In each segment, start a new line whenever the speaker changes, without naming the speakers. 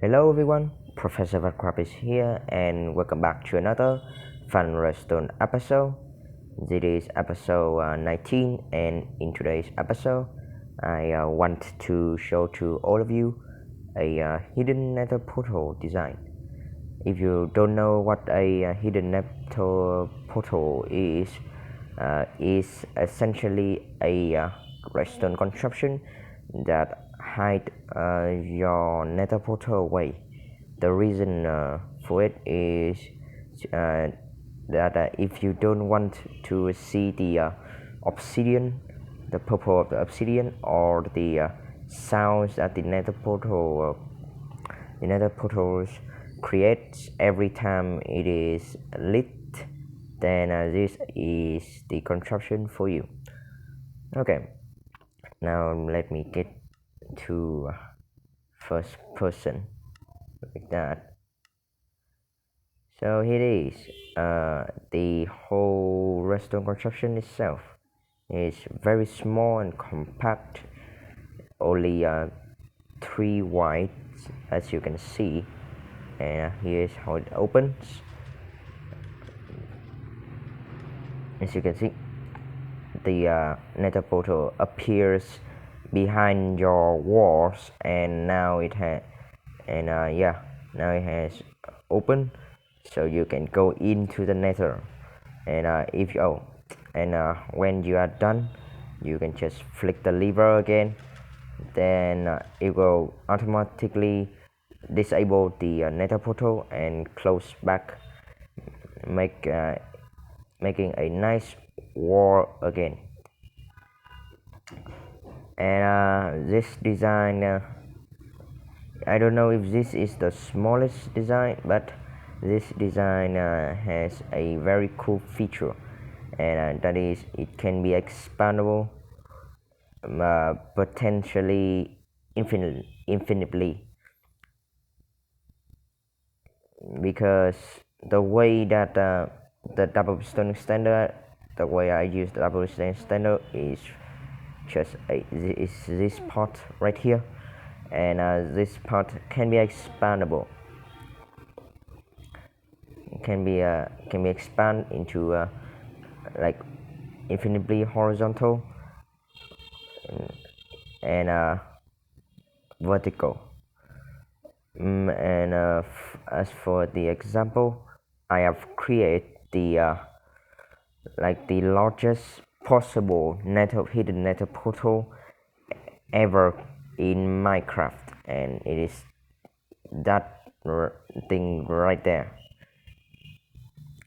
Hello everyone, Professor Varkrap is here and welcome back to another fun Redstone episode. This is episode 19 and in today's episode I want to show to all of you a hidden nether portal design. If you don't know what a hidden nether portal is essentially a redstone construction that hide your nether portal away. The reason for it is that if you don't want to see the obsidian, the purple of the obsidian, or the sounds that the nether portals creates every time it is lit, then this is the construction for you. Okay, now let me get to first person like that. So here it is. The whole redstone construction itself is very small and compact. Only 3 whites, as you can see. And here's how it opens. As you can see, the nether portal appears behind your walls, and now it has, and now it has opened, so you can go into the nether. And when you are done, you can just flick the lever again, then it will automatically disable the nether portal and close back, making a nice wall again. And this design, I don't know if this is the smallest design, but this design has a very cool feature, and that is it can be expandable, potentially infinitely, because the way that the double stone standard, the way I use the double stone standard is just this part right here, and this part can be expandable. Can be expanded into like infinitely horizontal and vertical. And as for the example, I have created the the largest possible hidden nether portal ever in Minecraft, and it is that thing right there.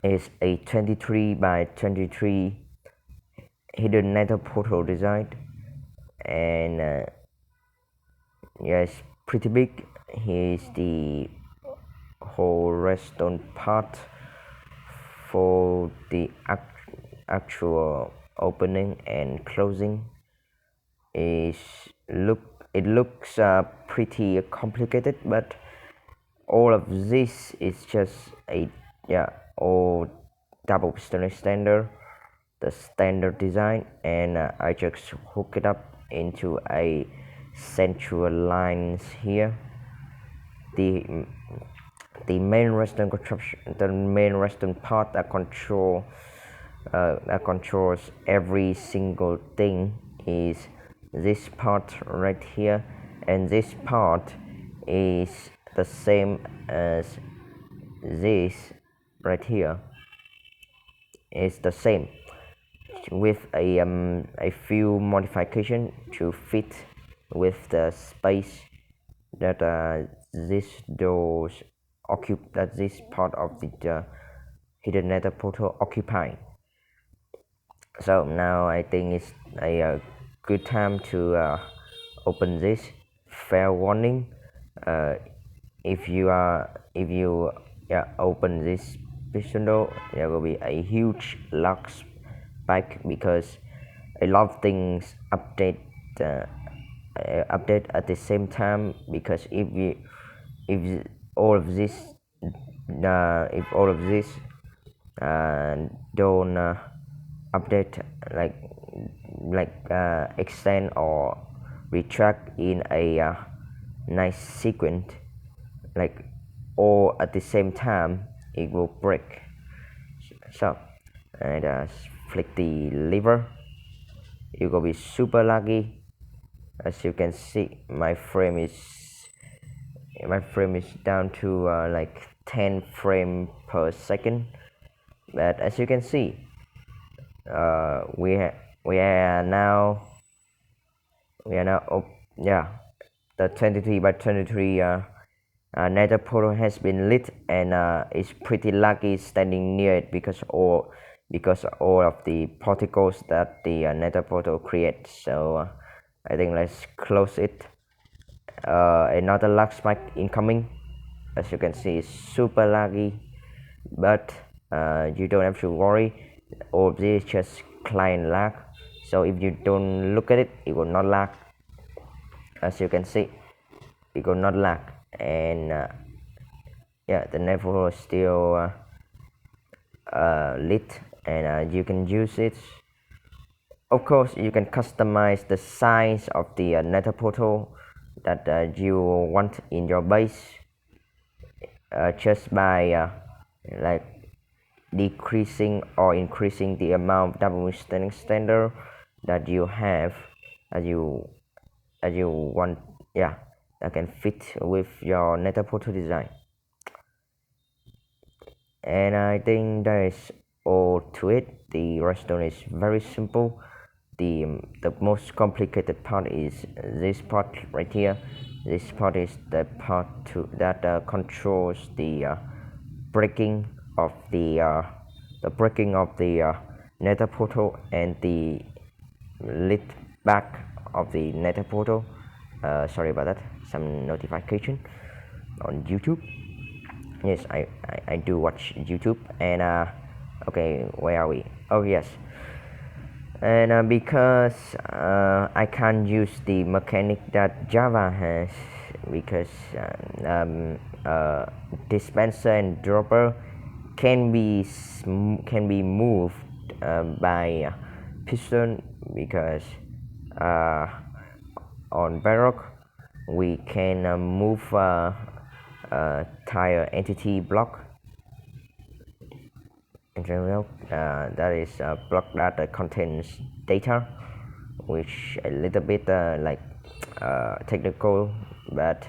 It's a 23 by 23 hidden nether portal design, and yes, pretty big. Here's the whole redstone part for the actual opening and closing. It looks pretty complicated, but all of this is just a all double stone standard, the standard design, and I just hook it up into a central lines here. The main redstone construction, the main redstone part that controls every single thing is this part right here, and this part is the same as this right here. Is the same with a few modification to fit with the space that this part of the hidden nether portal occupying. So now I think it's a good time to open this. Fair warning, if you open this piston door, there will be a huge lag spike because a lot of things update at the same time. Because if all of this don't update, extend or retract in a nice sequence, like all at the same time, it will break. So and flick the lever, it will be super laggy. As you can see, my frame is down to like 10 frame per second. But as you can see, we are now yeah, the 23 by 23 nether portal has been lit, and it's pretty lucky standing near it because all of the particles that the nether portal creates. So I think let's close it. Another lag spike incoming. As you can see, it's super laggy, but you don't have to worry. All of this is just client lag, so if you don't look at it, it will not lag. As you can see, it will not lag, and yeah, the nether is still lit, and you can use it. Of course, you can customize the size of the nether portal that you want in your base, just by like decreasing or increasing the amount of double standing standard that you have, as you want. Yeah, that can fit with your nether portal design. And I think that is all to it. The redstone is very simple. The most complicated part is this part right here. This part is the part that controls the breaking of the nether portal and the lit back of the nether portal. Sorry about that, some notification on YouTube. Yes, I do watch YouTube. And okay, where are we? Oh yes. And because I can't use the mechanic that Java has, because dispenser and dropper can be moved by piston, because uh, on Bedrock we can move tire entity block in general. That is a block that contains data, which a little bit like technical, but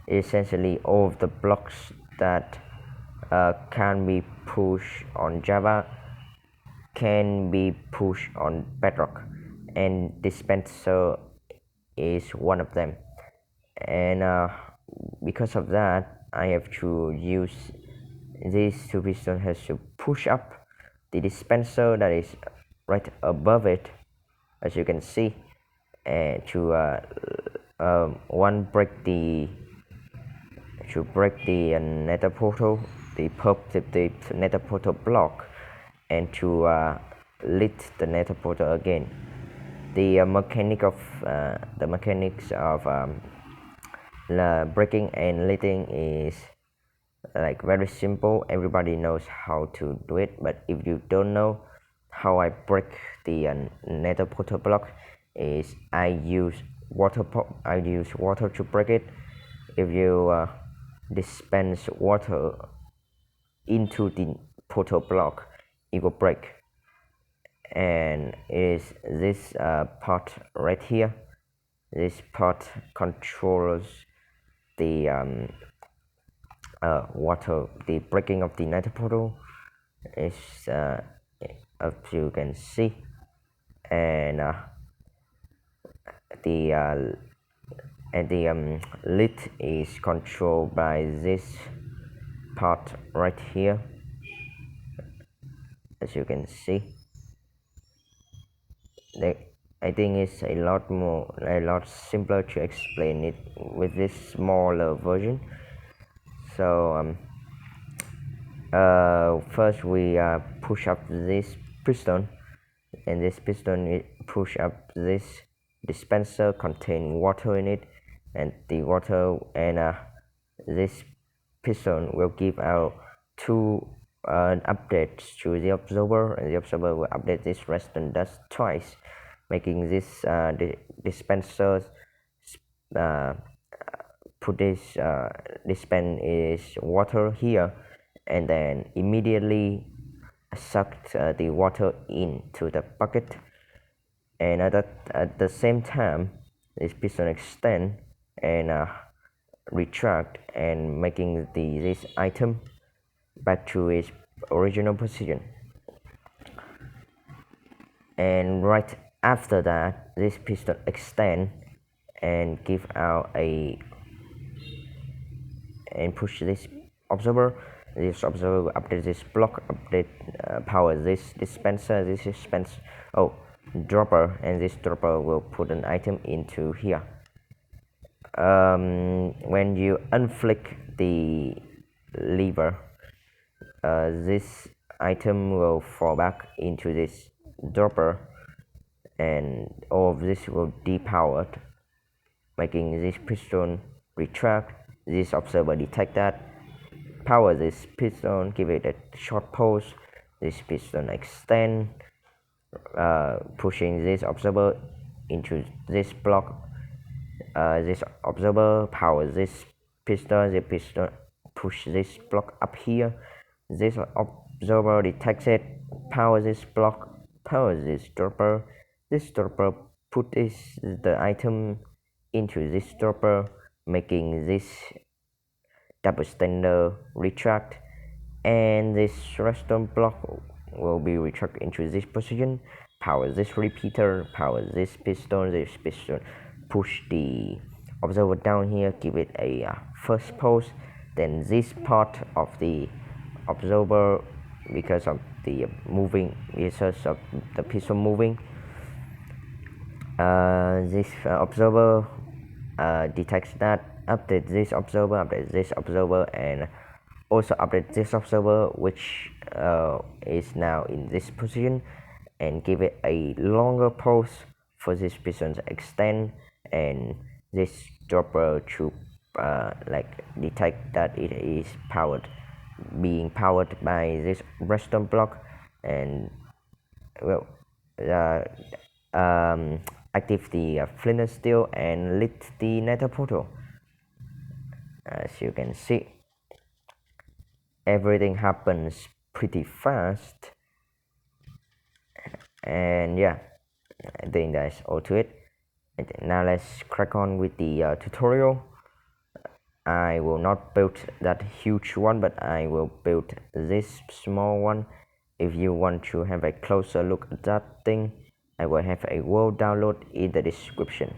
essentially all of the blocks that can be pushed on Java can be pushed on Bedrock, and dispenser is one of them. And because of that, I have to use these two pistons has to push up the dispenser that is right above it, as you can see, and to one break the nether portal, the nether portal block, and to lit the nether portal again. The mechanics of breaking and lighting is like very simple. Everybody knows how to do it, but if you don't know how I break the nether portal block, is I use water to break it. If you dispense water into the portal block, it will break. And it is this part right here. This part controls the water, the breaking of the nether portal is as you can see. And the lid is controlled by this part right here, as you can see. I think it's a lot simpler to explain it with this smaller version. So first we push up this piston, and this piston push up this dispenser contain water in it, and the water and this piston will give out two updates to the observer, and the observer will update this redstone dust twice, making this dispenser put this dispense is water here, and then immediately sucked the water into the bucket, and at the same time this piston extend and retract and making this item back to its original position. And right after that, this piston extend and give out a and push this observer. This observer will update this block, update power this dispenser, this dispenser, oh, dropper, and this dropper will put an item into here. When you unflick the lever, this item will fall back into this dropper, and all of this will depowered, making this piston retract. This observer detect that, power this piston, give it a short pulse. This piston extend, pushing this observer into this block. This observer power this piston. The piston push this block up here. This observer detects it, power this block, power this dropper. This dropper put the item into this dropper, making this double stander retract, and this redstone block will be retract into this position. Power this repeater, power this piston, push the observer down here, give it a first pulse. Then this part of the observer, because of the moving, because of the piston moving, this observer detects that, update this observer, and also update this observer, which is now in this position, and give it a longer pulse for this piston to extend, and this dropper to like detect that it is being powered by this redstone block, and well, active the flint and steel and lit the nether portal. As you can see, everything happens pretty fast, and yeah, I think that's all to it. And now let's crack on with the tutorial. I will not build that huge one, but I will build this small one. If you want to have a closer look at that thing, I will have a world download in the description,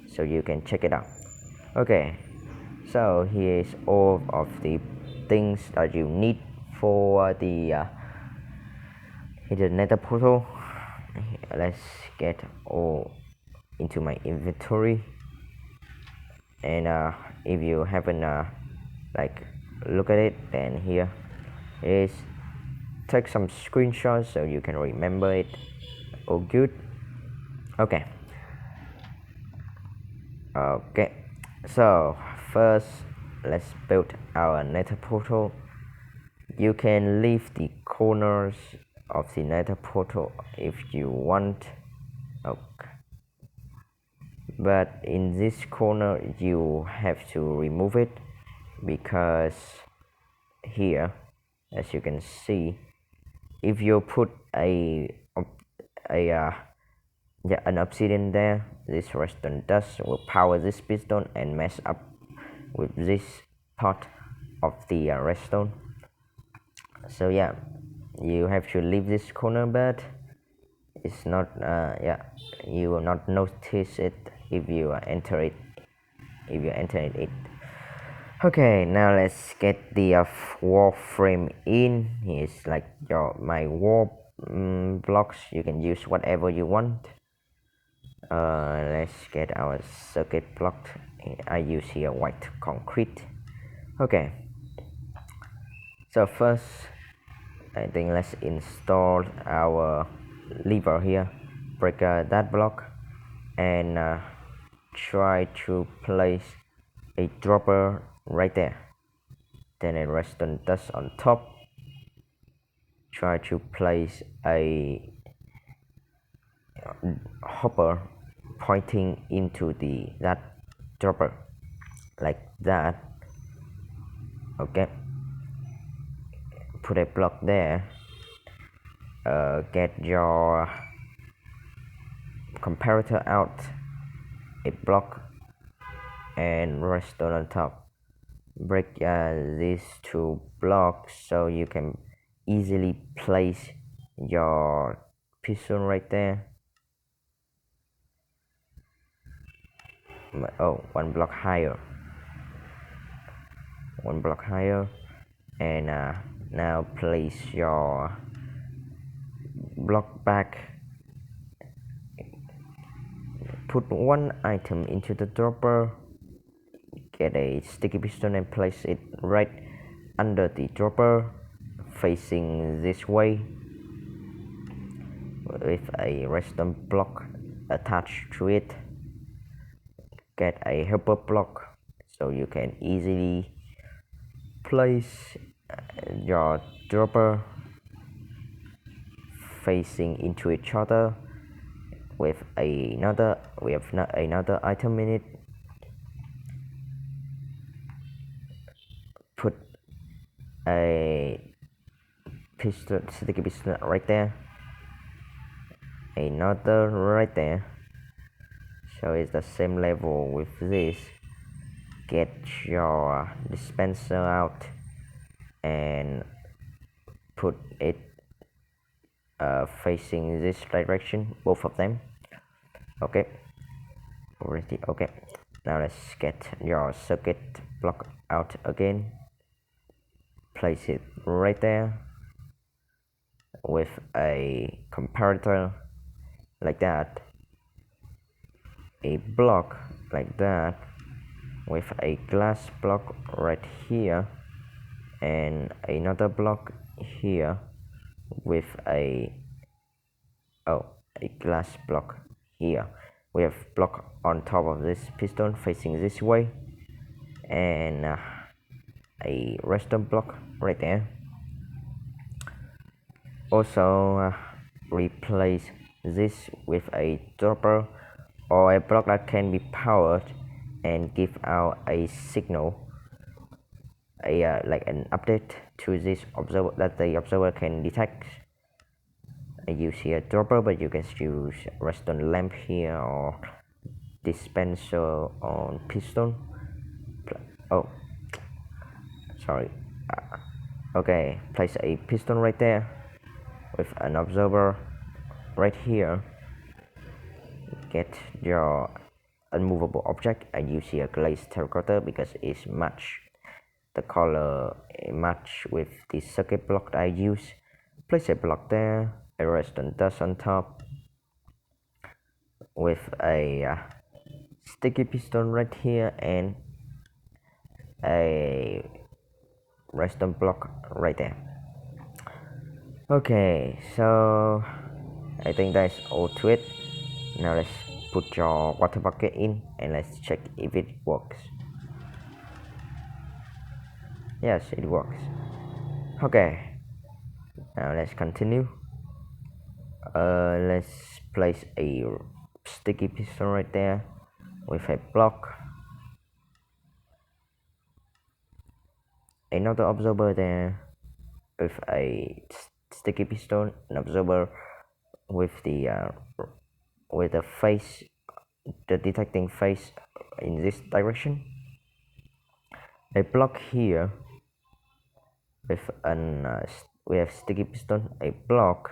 so you can check it out. Okay, so here is all of the things that you need for the nether portal. Let's get all into my inventory, and if you haven't like look at it, then here is, take some screenshots so you can remember it. All good. Okay, so first let's build our nether portal. You can leave the corners of the nether portal if you want. Okay, but in this corner you have to remove it, because here, as you can see, if you put an obsidian there, this redstone dust will power this piston and mess up with this part of the redstone. So yeah, you have to leave this corner, but it's not you will not notice it if you enter it. Okay, now let's get the wall frame in. Here's like my wall blocks. You can use whatever you want. Let's get our circuit blocked. I use here white concrete. Okay, so first I think let's install our lever here, break that block, and try to place a dropper right there, then a redstone dust on top. Try to place a hopper pointing into that dropper. like that. Okay, put a block there. Get your comparator out, a block, and redstone on top. Break these two blocks so you can easily place your piston right there. Oh, one block higher, and now place your block back. Put one item into the dropper. Get a sticky piston and place it right under the dropper, facing this way, with a redstone block attached to it. Get a helper block so you can easily place your dropper facing into each other with another item in it. Put a sticky piston right there, another right there, so it's the same level with this. Get your dispenser out and put it facing this direction, both of them. Okay, already. Okay, now let's get your circuit block out again. Place it right there with a comparator like that, a block like that with a glass block right here, and another block here with a glass block here. We have block on top of this piston facing this way, and a redstone block right there. Also replace this with a dropper or a block that can be powered and give out a signal, like an update to this observer that the observer can detect. I use here dropper, but you can use redstone lamp here or dispenser on piston. Oh, sorry. Okay, place a piston right there with an observer right here. Get your unmovable object. I use here glazed terracotta because it's match the color match with the circuit block that I use. Place a block there, a redstone dust on top with a sticky piston right here and a redstone block right there. Okay, so I think that's all to it. Now let's put your water bucket in and let's check if it works. Yes, it works. Okay, now let's continue. Let's place a sticky piston right there with a block, another observer there with a sticky piston, an observer with the face, the detecting face in this direction, a block here with we have sticky piston, a block,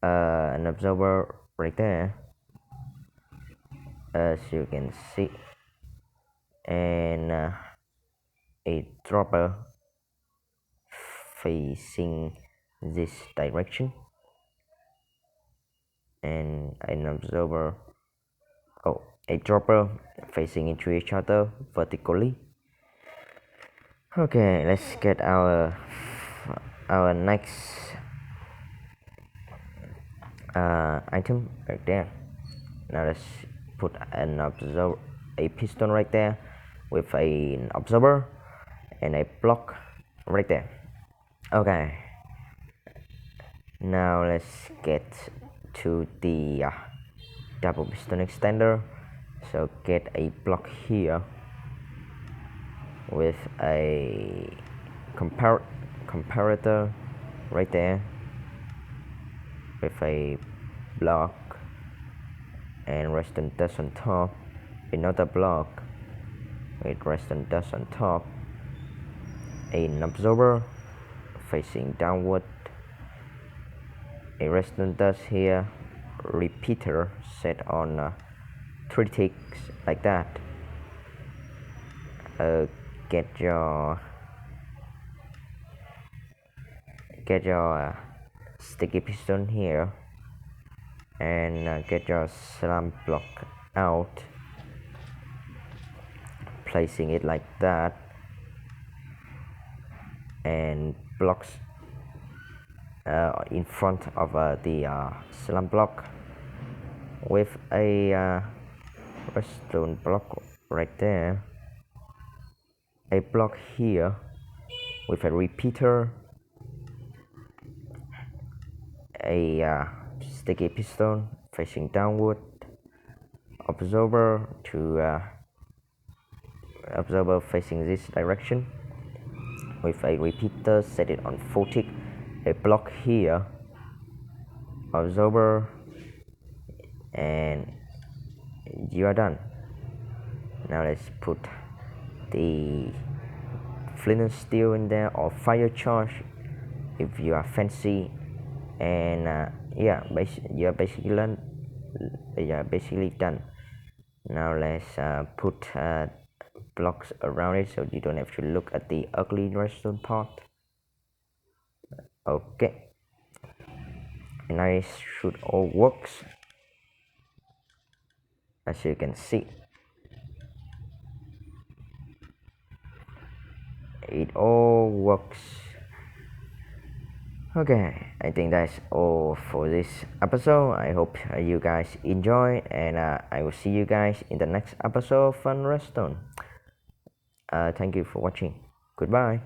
an observer right there, as you can see, and a dropper facing this direction, and an observer, a dropper facing into each other vertically. Okay, let's get our next item right there. Now let's put a piston right there with an observer and a block right there. Okay, now let's get to the double piston extender. So get a block here with a comparator right there with a block and redstone dust on top, another block with redstone dust on top, an absorber facing downward, a redstone dust here, repeater set on 3 ticks like that. Get your sticky piston here and get your slump block out, placing it like that, and blocks in front of the slump block with a redstone block right there, a block here with a repeater, a sticky piston facing downward, absorber facing this direction with a repeater, set it on 4 tick, a block here, absorber, and you are done. Now let's put the flint and steel in there, or fire charge if you are fancy, and yeah, you're basically done. Now let's put blocks around it so you don't have to look at the ugly redstone part. Okay, and I should all works, as you can see. It all works. Okay, I think that's all for this episode. I hope you guys enjoy, and I will see you guys in the next episode of Fun Redstone. Thank you for watching. Goodbye.